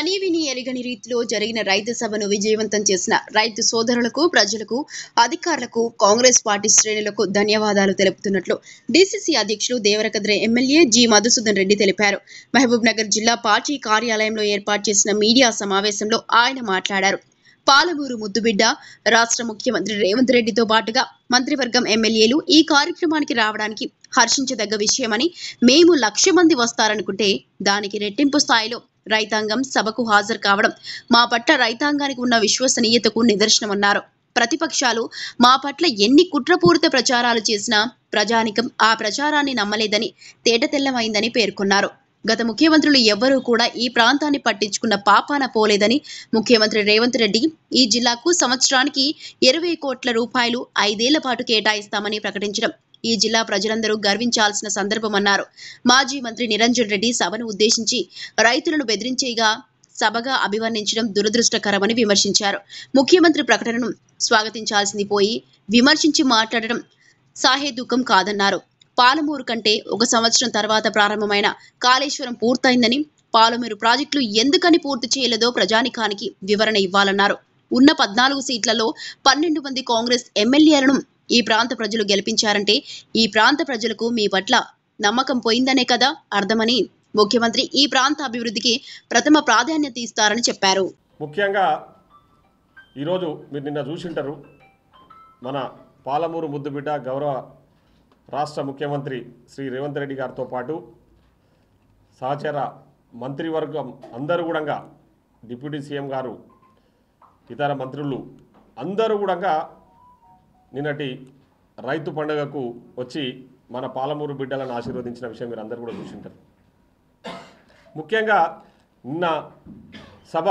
కనీవిని ఎరగని రీతిలో జరిగిన రైతు సభను విజయవంతం చేసిన రైతు సోదరులకు, ప్రజలకు, అధికారులకు, కాంగ్రెస్ పార్టీ శ్రేణులకు ధన్యవాదాలు తెలుపుతున్నట్లు డీసీసీ అధ్యక్షులు దేవరకద్ర ఎమ్మెల్యే జి మధుసూదన్ రెడ్డి తెలిపారు. మహబూబ్ నగర్ జిల్లా పార్టీ కార్యాలయంలో ఏర్పాటు చేసిన మీడియా సమావేశంలో ఆయన మాట్లాడారు. పాలమూరు ముద్దుబిడ్డ రాష్ట్ర ముఖ్యమంత్రి రేవంత్ రెడ్డితో పాటుగా మంత్రివర్గం ఎమ్మెల్యేలు ఈ కార్యక్రమానికి రావడానికి హర్షించదగ్గ విషయమని, మేము 1,00,000 మంది వస్తారనుకుంటే దానికి రెట్టింపు స్థాయిలో రైతాంగం సభకు హాజరు కావడం మా పట్ల రైతాంగానికి ఉన్న విశ్వసనీయతకు నిదర్శనమన్నారు. ప్రతిపక్షాలు మా పట్ల ఎన్ని కుట్రపూరిత ప్రచారాలు చేసినా ప్రజానికం ఆ ప్రచారాన్ని నమ్మలేదని తేటతెల్లమైందని పేర్కొన్నారు. గత ముఖ్యమంత్రులు ఎవ్వరూ కూడా ఈ ప్రాంతాన్ని పట్టించుకున్న పాపాన పోలేదని, ముఖ్యమంత్రి రేవంత్ రెడ్డి ఈ జిల్లాకు సంవత్సరానికి 20 కోట్ల రూపాయలు 5 ఏళ్ల పాటు కేటాయిస్తామని ప్రకటించడం ఈ జిల్లా ప్రజలందరూ గర్వించాల్సిన సందర్భమన్నారు. మాజీ మంత్రి నిరంజన్ రెడ్డి సభను ఉద్దేశించి రైతులను బెదిరించేగా సభగా అభివర్ణించడం దురదృష్టకరమని విమర్శించారు. ముఖ్యమంత్రి ప్రకటనను స్వాగతించాల్సింది పోయి విమర్శించి మాట్లాడడం సాహేతుకం కాదన్నారు. పాలమూరు కంటే 1 సంవత్సరం తర్వాత ప్రారంభమైన కాళేశ్వరం పూర్తయిందని, పాలమూరు ప్రాజెక్టులు ఎందుకని పూర్తి చేయలేదో ప్రజానికానికి వివరణ ఇవ్వాలన్నారు. ఉన్న 14 సీట్లలో 12 మంది కాంగ్రెస్ ఎమ్మెల్యేలను ఈ ప్రాంత ప్రజలు గెలిపించారంటే ఈ ప్రాంత ప్రజలకు మీ పట్ల నమ్మకం పోయిందనే కదా అర్థమని, ముఖ్యమంత్రి ఈ ప్రాంత అభివృద్ధికి ప్రథమ ప్రాధాన్యత ఇస్తారని చెప్పారు. ముఖ్యంగా ఈరోజు మీరు నిన్న చూసింటారు, మన పాలమూరు ముద్దుబిడ్డ గౌరవ రాష్ట్ర ముఖ్యమంత్రి శ్రీ రేవంత్ రెడ్డి గారితో పాటు సహచర మంత్రివర్గం అందరూ కూడా, డిప్యూటీ సీఎం గారు, ఇతర మంత్రులు అందరూ కూడా నిన్నటి రైతు పండుగకు వచ్చి మన పాలమూరు బిడ్డలను ఆశీర్వదించిన విషయం మీరు అందరూ కూడా చూసింటారు. ముఖ్యంగా నిన్న సభ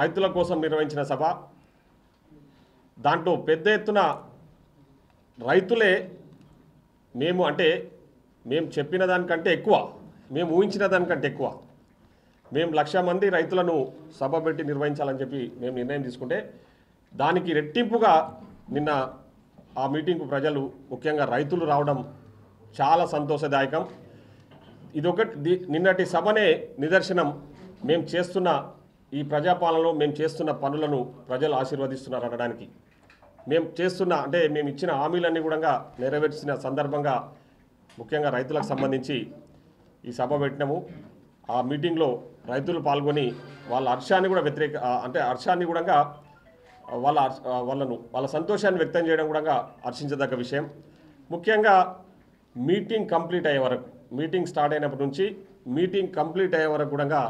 రైతుల కోసం నిర్వహించిన సభ. దాంట్లో పెద్ద ఎత్తున రైతులే మేము చెప్పిన దానికంటే ఎక్కువ, మేము ఊహించిన దానికంటే ఎక్కువ, మేము 1,00,000 మంది రైతులను సభ పెట్టి నిర్వహించాలని చెప్పి మేము నిర్ణయం తీసుకుంటే దానికి రెట్టింపుగా నిన్న ఆ మీటింగ్కు ప్రజలు, ముఖ్యంగా రైతులు రావడం చాలా సంతోషదాయకం. ఇదొకటి నిన్నటి సభనే నిదర్శనం. మేము చేస్తున్న ఈ ప్రజాపాలనలో మేము చేస్తున్న పనులను ప్రజలు ఆశీర్వదిస్తున్నారు అనడానికి. మేము ఇచ్చిన హామీలన్నీ కూడా నెరవేర్చిన సందర్భంగా ముఖ్యంగా రైతులకు సంబంధించి ఈ సభ పెట్టినాము. ఆ మీటింగ్లో రైతులు పాల్గొని వాళ్ళ హర్షాన్ని కూడా హర్షాన్ని కూడా వాళ్ళ సంతోషాన్ని వ్యక్తం చేయడం కూడా హర్షించదగ్గ విషయం. ముఖ్యంగా మీటింగ్ కంప్లీట్ అయ్యే వరకు, మీటింగ్ స్టార్ట్ అయినప్పటి నుంచి మీటింగ్ కంప్లీట్ అయ్యే వరకు కూడా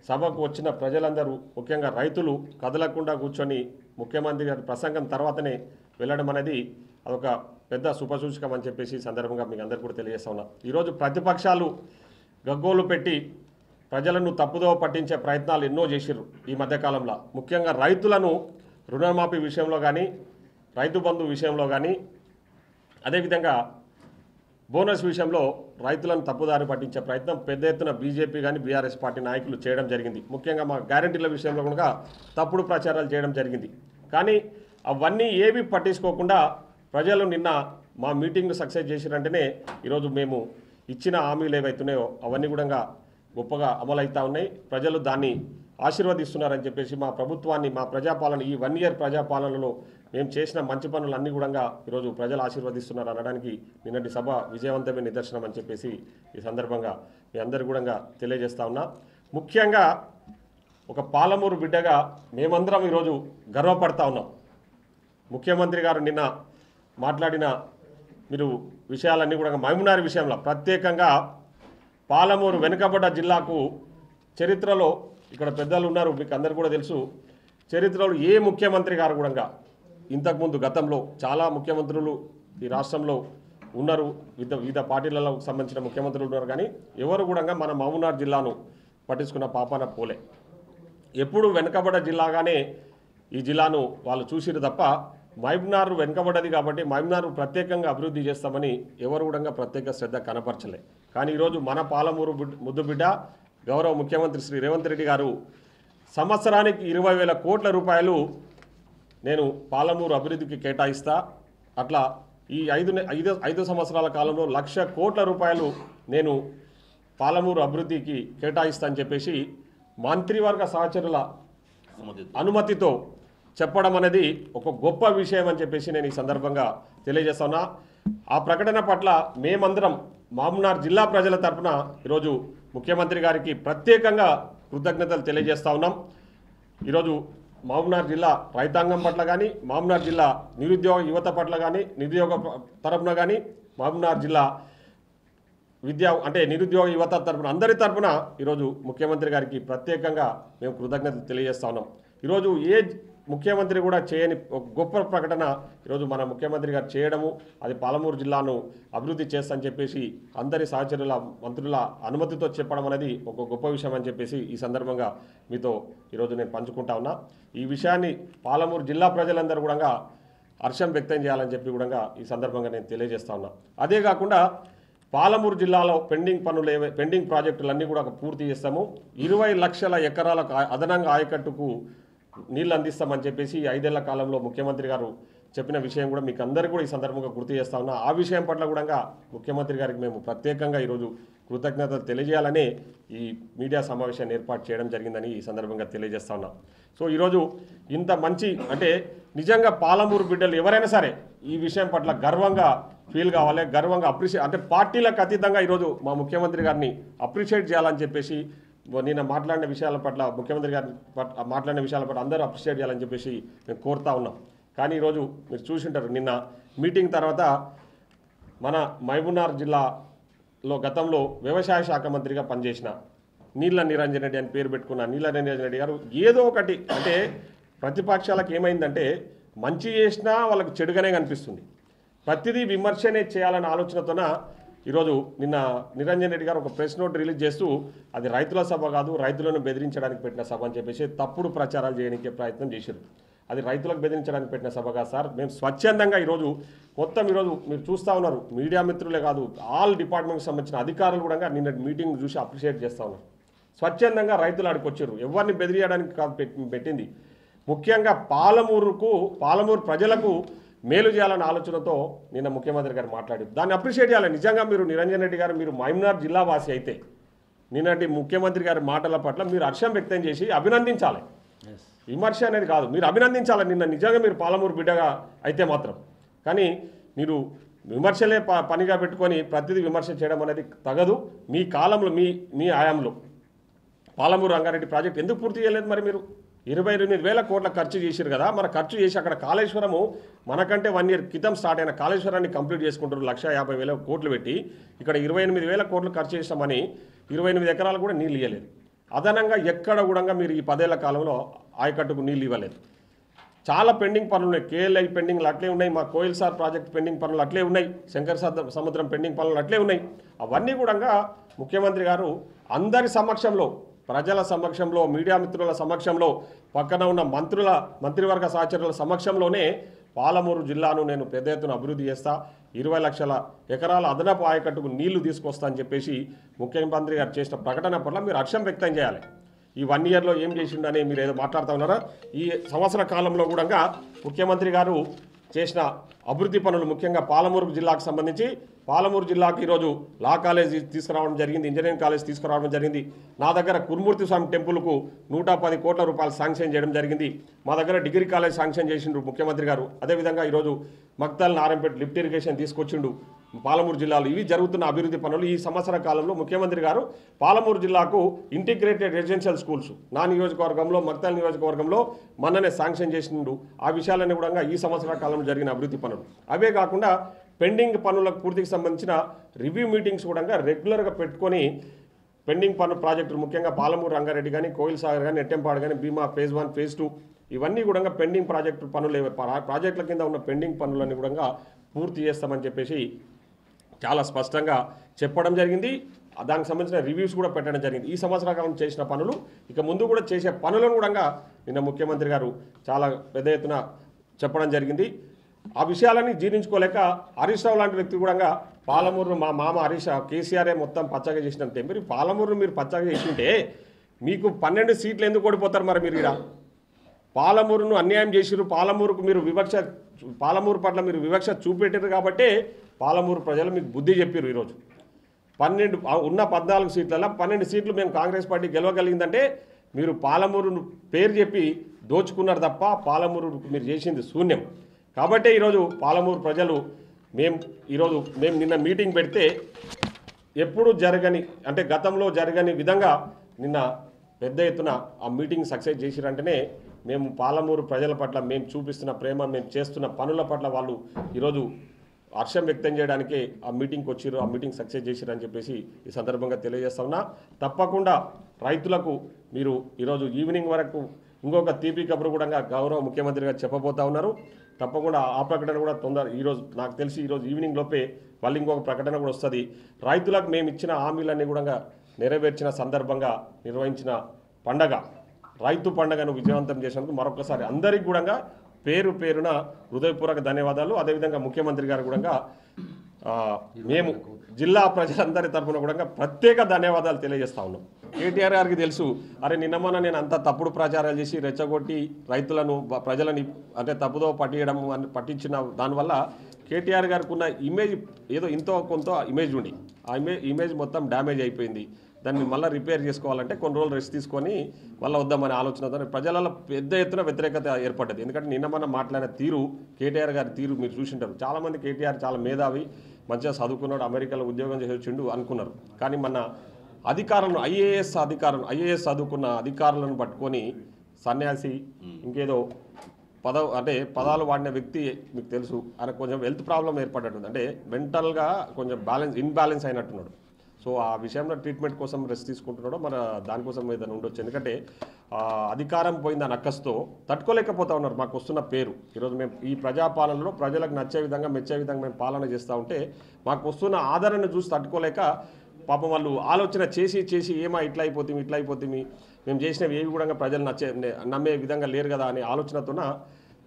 సభకు వచ్చిన ప్రజలందరూ, ముఖ్యంగా రైతులు కదలకుండా కూర్చొని ముఖ్యమంత్రి గారి ప్రసంగం తర్వాతనే వెళ్ళడం అనేది అదొక పెద్ద శుభసూచకం అని చెప్పేసి సందర్భంగా మీకు అందరికీ కూడా తెలియజేస్తా ఉన్నా. ఈరోజు ప్రతిపక్షాలు గగ్గోలు పెట్టి ప్రజలను తప్పుదోవ పట్టించే ప్రయత్నాలు ఎన్నో చేసిర్రు ఈ మధ్యకాలంలో. ముఖ్యంగా రైతులను రుణమాఫీ విషయంలో కానీ, రైతు బంధు విషయంలో కానీ, అదేవిధంగా బోనస్ విషయంలో రైతులను తప్పుదారి పట్టించే ప్రయత్నం పెద్ద ఎత్తున బీజేపీ కానీ బీఆర్ఎస్ పార్టీ నాయకులు చేయడం జరిగింది. ముఖ్యంగా మా గ్యారంటీల విషయంలో కూడా తప్పుడు ప్రచారాలు చేయడం జరిగింది. కానీ అవన్నీ ఏవి పట్టించుకోకుండా ప్రజలు నిన్న మా మీటింగ్ను సక్సెస్ చేసినంటేనే ఈరోజు మేము ఇచ్చిన హామీలు ఏవైతున్నాయో అవన్నీ కూడా గొప్పగా అమలవుతూ ఉన్నాయి. ప్రజలు దాన్ని ఆశీర్వదిస్తున్నారని చెప్పేసి మా ప్రభుత్వాన్ని, మా ప్రజాపాలన, ఈ 1 ఇయర్ ప్రజాపాలనలో మేము చేసిన మంచి పనులన్నీ కూడా ఈరోజు ప్రజలు ఆశీర్వదిస్తున్నారు అనడానికి నిన్నటి సభ విజయవంతమైన నిదర్శనం అని చెప్పేసి ఈ సందర్భంగా మీ అందరు కూడా తెలియజేస్తా ఉన్నా. ముఖ్యంగా ఒక పాలమూరు బిడ్డగా మేమందరం ఈరోజు గర్వపడతా ఉన్నాం. ముఖ్యమంత్రి గారు నిన్న మాట్లాడిన విషయాలన్నీ కూడా మహబూబ్నగర్ విషయంలో ప్రత్యేకంగా పాలమూరు వెనుకబడ్డ జిల్లాకు చరిత్రలో, ఇక్కడ పెద్దలు ఉన్నారు మీకు అందరు కూడా తెలుసు, చరిత్రలో ఏ ముఖ్యమంత్రి గారు కూడా ఇంతకుముందు గతంలో చాలా ముఖ్యమంత్రులు ఈ రాష్ట్రంలో ఉన్నారు, వివిధ పార్టీలలో సంబంధించిన ముఖ్యమంత్రులు ఉన్నారు, కానీ ఎవరు కూడా మన మహబూబ్నగర్ జిల్లాను పట్టించుకున్న పాపాన పోలే. ఎప్పుడు వెనుకబడ్డ జిల్లాగానే ఈ జిల్లాను వాళ్ళు చూసిరు తప్ప మహబూబ్నగర్ వెనుకబడ్డది కాబట్టి మహబూబ్నగర్ ప్రత్యేకంగా అభివృద్ధి చేస్తామని ఎవరు కూడా ప్రత్యేక శ్రద్ధ కనపరచలే. కానీ ఈరోజు మన పాలమూరు ముద్దుబిడ్డ గౌరవ ముఖ్యమంత్రి శ్రీ రేవంత్ రెడ్డి గారు సంవత్సరానికి 20,000 కోట్ల రూపాయలు నేను పాలమూరు అభివృద్ధికి కేటాయిస్తా, అట్లా ఈ 5 సంవత్సరాల కాలంలో 1,00,000 కోట్ల రూపాయలు నేను పాలమూరు అభివృద్ధికి కేటాయిస్తా అని చెప్పేసి మంత్రివర్గ సహచరుల అనుమతితో చెప్పడం అనేది ఒక గొప్ప విషయం అని చెప్పేసి నేను ఈ సందర్భంగా తెలియజేస్తున్నా. ఆ ప్రకటన పట్ల మేమందరం మహబూబ్నగర్ జిల్లా ప్రజల తరఫున ఈరోజు ముఖ్యమంత్రి గారికి ప్రత్యేకంగా కృతజ్ఞతలు తెలియజేస్తా ఉన్నాం. ఈరోజు మహబూబ్నగర్ జిల్లా రైతాంగం పట్ల కానీ, మహబూబ్నగర్ జిల్లా నిరుద్యోగ యువత పట్ల కానీ, నిరుద్యోగ తరఫున కానీ, మహబూబ్నగర్ జిల్లా నిరుద్యోగ యువత తరఫున అందరి తరఫున ఈరోజు ముఖ్యమంత్రి గారికి ప్రత్యేకంగా మేము కృతజ్ఞతలు తెలియజేస్తా ఉన్నాం. ఈరోజు ఏ ముఖ్యమంత్రి కూడా చేయని ఒక గొప్ప ప్రకటన ఈరోజు మన ముఖ్యమంత్రి గారు చేయడము, అది పాలమూరు జిల్లాను అభివృద్ధి చేస్తామని చెప్పేసి అందరి సహచరుల మంత్రుల అనుమతితో చెప్పడం అనేది ఒక గొప్ప విషయం అని చెప్పేసి ఈ సందర్భంగా మీతో ఈరోజు నేను పంచుకుంటా ఉన్నా. ఈ విషయాన్ని పాలమూరు జిల్లా ప్రజలందరూ కూడా హర్షం వ్యక్తం చేయాలని చెప్పి కూడా ఈ సందర్భంగా నేను తెలియజేస్తా ఉన్నా. అదే కాకుండా పాలమూరు జిల్లాలో పెండింగ్ ప్రాజెక్టులన్నీ కూడా పూర్తి చేస్తాము. 20 లక్షల ఎకరాల అదనంగా ఆయకట్టుకు నీళ్ళు అందిస్తామని చెప్పేసి 5 ఏళ్ల కాలంలో ముఖ్యమంత్రి గారు చెప్పిన విషయం కూడా మీకు అందరికీ కూడా ఈ సందర్భంగా గుర్తు చేస్తా ఉన్నా. ఆ విషయం పట్ల కూడా ముఖ్యమంత్రి గారికి మేము ప్రత్యేకంగా ఈరోజు కృతజ్ఞతలు తెలియజేయాలని ఈ మీడియా సమావేశాన్ని ఏర్పాటు చేయడం జరిగిందని ఈ సందర్భంగా తెలియజేస్తా ఉన్నాం. సో ఈరోజు ఇంత మంచి నిజంగా పాలమూరు బిడ్డలు ఎవరైనా సరే ఈ విషయం పట్ల గర్వంగా ఫీల్ కావాలి, గర్వంగా అప్రిషియేట్ పార్టీలకు అతీతంగా ఈరోజు మా ముఖ్యమంత్రి గారిని అప్రిషియేట్ చేయాలని చెప్పేసి నిన్న మాట్లాడిన విషయాల పట్ల ముఖ్యమంత్రి గారి మాట్లాడిన విషయాల పట్ల అందరూ అప్రిషియేట్ చేయాలని చెప్పేసి మేము కోరుతా ఉన్నాం. కానీ ఈరోజు మీరు చూసింటారు, నిన్న మీటింగ్ తర్వాత మన మహబూబ్నగర్ జిల్లాలో గతంలో వ్యవసాయ శాఖ మంత్రిగా పనిచేసిన నీళ్ళ నిరంజన్ రెడ్డి అని పేరు పెట్టుకున్న నీళ్ళ నిరంజన్ రెడ్డి గారు ఏదో ఒకటి ప్రతిపక్షాలకు ఏమైందంటే మంచి చేసినా వాళ్ళకి చెడుగానే కనిపిస్తుంది. ప్రతిదీ విమర్శనే చేయాలన్న ఆలోచనతోన ఈరోజు నిన్న నిరంజన్ రెడ్డి గారు ఒక ప్రెస్ నోట్ రిలీజ్ చేస్తూ అది రైతుల సభ కాదు, రైతులను బెదిరించడానికి పెట్టిన సభ అని చెప్పేసి తప్పుడు ప్రచారాలు చేయడానికి ప్రయత్నం చేశారు. అది రైతులకు బెదిరించడానికి పెట్టిన సభ కాదు సార్. మేము స్వచ్ఛందంగా ఈరోజు మీరు చూస్తూ ఉన్నారు, మీడియా మిత్రులే కాదు ఆల్ డిపార్ట్మెంట్కి సంబంధించిన అధికారులు కూడా నిన్న మీటింగ్ చూసి అప్రిషియేట్ చేస్తూ ఉన్నారు. స్వచ్ఛందంగా రైతులు ఆడికి వచ్చారు, ఎవరిని బెదిరియడానికి కాదు పెట్టింది. ముఖ్యంగా పాలమూరు ప్రజలకు మేలు చేయాలన్న ఆలోచనతో నిన్న ముఖ్యమంత్రి గారు మాట్లాడారు. దాన్ని అప్రిషియేట్ చేయాలి. నిజంగా మీరు నిరంజన్ రెడ్డి గారు మీరు మహబూబ్నగర్ జిల్లా వాసి అయితే నిన్నటి ముఖ్యమంత్రి గారి మాటల పట్ల మీరు హర్షం వ్యక్తం చేసి అభినందించాలి. విమర్శ అనేది కాదు, మీరు అభినందించాలి. నిన్న నిజంగా మీరు పాలమూరు బిడ్డగా అయితే మాత్రం. కానీ మీరు విమర్శలే పనిగా పెట్టుకొని ప్రతిదీ విమర్శ చేయడం అనేది తగదు. మీ కాలంలో మీ హయాంలో పాలమూరు రంగారెడ్డి ప్రాజెక్ట్ ఎందుకు పూర్తి చేయలేదు? మరి మీరు 28,000 కోట్ల ఖర్చు చేశారు కదా. మన ఖర్చు చేసి అక్కడ కాళేశ్వరము మనకంటే 1 ఇయర్ క్రితం స్టార్ట్ అయిన కాళేశ్వరాన్ని కంప్లీట్ చేసుకుంటారు 1,50,000 కోట్లు పెట్టి. ఇక్కడ 28,000 కోట్లు ఖర్చు చేసామని 28 ఎకరాలు కూడా నీళ్ళు ఇవ్వలేదు. అదనంగా ఎక్కడ కూడా మీరు ఈ 10 ఏళ్ల కాలంలో ఆయకట్టుకు నీళ్ళు ఇవ్వలేదు. చాలా పెండింగ్ పనులు ఉన్నాయి. కేఎల్ఐ పెండింగ్లు అట్లే ఉన్నాయి, మా కోయిల్ సార్ ప్రాజెక్ట్ పెండింగ్ పనులు అట్లే ఉన్నాయి, శంకర్ సముద్రం పెండింగ్ పనులు అట్లే ఉన్నాయి. అవన్నీ కూడా ముఖ్యమంత్రి గారు అందరి సమక్షంలో, ప్రజల సమక్షంలో, మీడియా మిత్రుల సమక్షంలో, పక్కన ఉన్న మంత్రివర్గ సహచరుల సమక్షంలోనే పాలమూరు జిల్లాను నేను పెద్ద ఎత్తున అభివృద్ధి చేస్తా, 20 లక్షల ఎకరాల అదనపు ఆయకట్టుకు నీళ్లు తీసుకొస్తా అని చెప్పేసి ముఖ్యమంత్రి గారు చేసిన ప్రకటన పట్ల మీరు హర్షం వ్యక్తం చేయాలి. ఈ 1 ఇయర్లో ఏం చేసిండని మీరు ఏదో మాట్లాడుతూ ఉన్నారా? ఈ సంవత్సర కాలంలో కూడా ముఖ్యమంత్రి గారు చేసిన అభివృద్ధి పనులు, ముఖ్యంగా పాలమూరు జిల్లాకు సంబంధించి పాలమూరు జిల్లాకు ఈరోజు లా కాలేజ్ తీసుకురావడం జరిగింది, ఇంజనీరింగ్ కాలేజ్ తీసుకురావడం జరిగింది. నా దగ్గర కురుమూర్తి స్వామి టెంపుల్కు 110 కోట్ల రూపాయలు శాంక్షన్ చేయడం జరిగింది. మా దగ్గర డిగ్రీ కాలేజ్ శాంక్షన్ చేసిండు ముఖ్యమంత్రి గారు. అదేవిధంగా ఈరోజు మక్తల్ నారాయణపేట లిఫ్ట్ ఇరిగేషన్ తీసుకొచ్చిండు పాలమూరు జిల్లాలో. ఇవి జరుగుతున్న అభివృద్ధి పనులు. ఈ సంవత్సర కాలంలో ముఖ్యమంత్రి గారు పాలమూరు జిల్లాకు ఇంటిగ్రేటెడ్ రెసిడెన్షియల్ స్కూల్స్ నా నియోజకవర్గంలో, మక్తల్ నియోజకవర్గంలో మొన్ననే శాంక్షన్ చేసిండు. ఆ విషయాలన్నీ కూడా ఈ సంవత్సర కాలంలో జరిగిన అభివృద్ధి పనులు. అవే కాకుండా పెండింగ్ పనులకు పూర్తికి సంబంధించిన రివ్యూ మీటింగ్స్ కూడా రెగ్యులర్గా పెట్టుకొని పెండింగ్ ప్రాజెక్టులు, ముఖ్యంగా పాలమూరు రంగారెడ్డి కానీ, కోయిల్ సాగర్ కానీ, నెట్టెంపాడు కానీ, భీమా ఫేజ్ 1 ఫేజ్ 2 ఇవన్నీ కూడా పెండింగ్ ప్రాజెక్టుల కింద ఉన్న పెండింగ్ పనులన్నీ కూడా పూర్తి చేస్తామని చెప్పేసి చాలా స్పష్టంగా చెప్పడం జరిగింది. దానికి సంబంధించిన రివ్యూస్ కూడా పెట్టడం జరిగింది. ఈ సంవత్సర కాలం చేసిన పనులు, ఇక ముందు కూడా చేసే పనులను కూడా నిన్న ముఖ్యమంత్రి గారు చాలా పెద్ద ఎత్తున చెప్పడం జరిగింది. ఆ విషయాలన్నీ జీర్ణించుకోలేక హరీష్ రావు లాంటి వ్యక్తి కూడా పాలమూరును మా మామ కేసీఆరే మొత్తం పచ్చగా చేసినంతే, మీరు పాలమూరును మీరు పచ్చగా చేసింటే మీకు 12 సీట్లు ఎందుకు ఓడిపోతారు? మరి మీరు ఇక్కడ పాలమూరును అన్యాయం చేసిరు, పాలమూరు పట్ల మీరు వివక్ష చూపెట్టారు కాబట్టి పాలమూరు ప్రజలు మీకు బుద్ధి చెప్పారు. ఈరోజు 12 ఉన్న 14 సీట్లలో 12 సీట్లు మేము కాంగ్రెస్ పార్టీ గెలవగలిగిందంటే మీరు పాలమూరు పేరు చెప్పి దోచుకున్నారు తప్ప పాలమూరు మీరు చేసింది శూన్యం. కాబట్టే ఈరోజు పాలమూరు ప్రజలు మేము నిన్న మీటింగ్ పెడితే ఎప్పుడు జరగని అంటే గతంలో జరగని విధంగా నిన్న పెద్ద ఎత్తున ఆ మీటింగ్ సక్సెస్ చేసిరంటేనే మేము పాలమూరు ప్రజల పట్ల మేము చూపిస్తున్న ప్రేమ, మేము చేస్తున్న పనుల పట్ల వాళ్ళు ఈరోజు హర్షం వ్యక్తం చేయడానికే ఆ మీటింగ్కి వచ్చిర్రు, ఆ మీటింగ్ సక్సెస్ చేసిరని చెప్పేసి ఈ సందర్భంగా తెలియజేస్తా ఉన్నా. తప్పకుండా రైతులకు మీరు ఈరోజు ఈవినింగ్ వరకు ఇంకొక తీపి కబురు కూడా గౌరవ ముఖ్యమంత్రి గారు చెప్పబోతా ఉన్నారు. తప్పకుండా ఆ ప్రకటన కూడా ఈరోజు నాకు తెలిసి ఈరోజు ఈవినింగ్ లోపే మళ్ళీ ఇంకొక ప్రకటన కూడా వస్తుంది. రైతులకు మేము ఇచ్చిన హామీలన్నీ కూడా నెరవేర్చిన సందర్భంగా నిర్వహించిన పండగ రైతు పండుగను విజయవంతం చేసినందుకు మరొకసారి అందరికీ కూడా పేరు పేరున హృదయపూర్వక ధన్యవాదాలు. అదేవిధంగా ముఖ్యమంత్రి గారు కూడా మేము జిల్లా ప్రజలందరి తరఫున కూడా ప్రత్యేక ధన్యవాదాలు తెలియజేస్తా ఉన్నాం. కేటీఆర్ గారికి తెలుసు, అరే నిన్నమన్న నేను అంత తప్పుడు ప్రచారాలు చేసి రెచ్చగొట్టి రైతులను ప్రజలని అంటే తప్పుదో పట్టించిన దానివల్ల కేటీఆర్ గారికి ఉన్న ఇమేజ్ ఏదో ఇంతో కొంత ఇమేజ్ ఉండి ఆ ఇమేజ్ మొత్తం డ్యామేజ్ అయిపోయింది. దాన్ని మళ్ళీ రిపేర్ చేసుకోవాలంటే కొన్ని రోజులు రెస్ట్ తీసుకొని మళ్ళీ వద్దామనే ఆలోచనతో ప్రజలలో పెద్ద ఎత్తున వ్యతిరేకత ఏర్పడ్డది. ఎందుకంటే నిన్న మనం మాట్లాడిన తీరు, కేటీఆర్ గారి తీరు మీరు చూసింటారు. చాలామంది కేటీఆర్ చాలా మేధావి, మంచిగా చదువుకున్నాడు, అమెరికాలో ఉద్యోగం చేసి వచ్చిండు అనుకున్నారు. కానీ మన అధికారులను ఐఏఎస్ చదువుకున్న అధికారులను పట్టుకొని సన్యాసి ఇంకేదో పదాలు వాడిన వ్యక్తి మీకు తెలుసు. ఆయన కొంచెం హెల్త్ ప్రాబ్లం ఏర్పడ్డట్టుంది, అంటే మెంటల్గా కొంచెం ఇన్బ్యాలెన్స్ అయినట్టున్నాడు. సో ఆ విషయంలో ట్రీట్మెంట్ కోసం రెస్ట్ తీసుకుంటున్నాడో మన దానికోసం ఏదైనా ఉండొచ్చు. ఎందుకంటే అధికారం పోయింది ఆ నక్కస్తో తట్టుకోలేకపోతా ఉన్నారు. మాకు వస్తున్న పేరు ఈరోజు మేము ఈ ప్రజాపాలనలో ప్రజలకు నచ్చే విధంగా మెచ్చే విధంగా మేము పాలన చేస్తూ ఉంటే మాకు వస్తున్న ఆదరణను చూసి తట్టుకోలేక పాపం వాళ్ళు ఆలోచన చేసి ఇట్లా అయిపోతుంది మేము చేసినవి ఏవి కూడా ప్రజలు నమ్మే విధంగా లేరు కదా అనే ఆలోచనతోన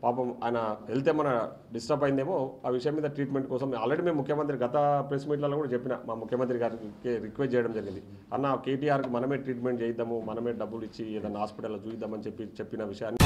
పాపం ఆయన హెల్త్ ఏమైనా డిస్టర్బ్ అయిందేమో ఆ విషయం మీద ట్రీట్మెంట్ కోసం ఆల్రెడీ మేము ముఖ్యమంత్రి గత ప్రెస్ మీట్లలో కూడా చెప్పిన మా ముఖ్యమంత్రి గారికి రిక్వెస్ట్ చేయడం జరిగింది. అన్న కేటీఆర్కి మనమే ట్రీట్మెంట్ చేద్దాము, మనమే డబ్బులు ఇచ్చి ఏదైనా హాస్పిటల్లో చూద్దామని చెప్పిన విషయాన్ని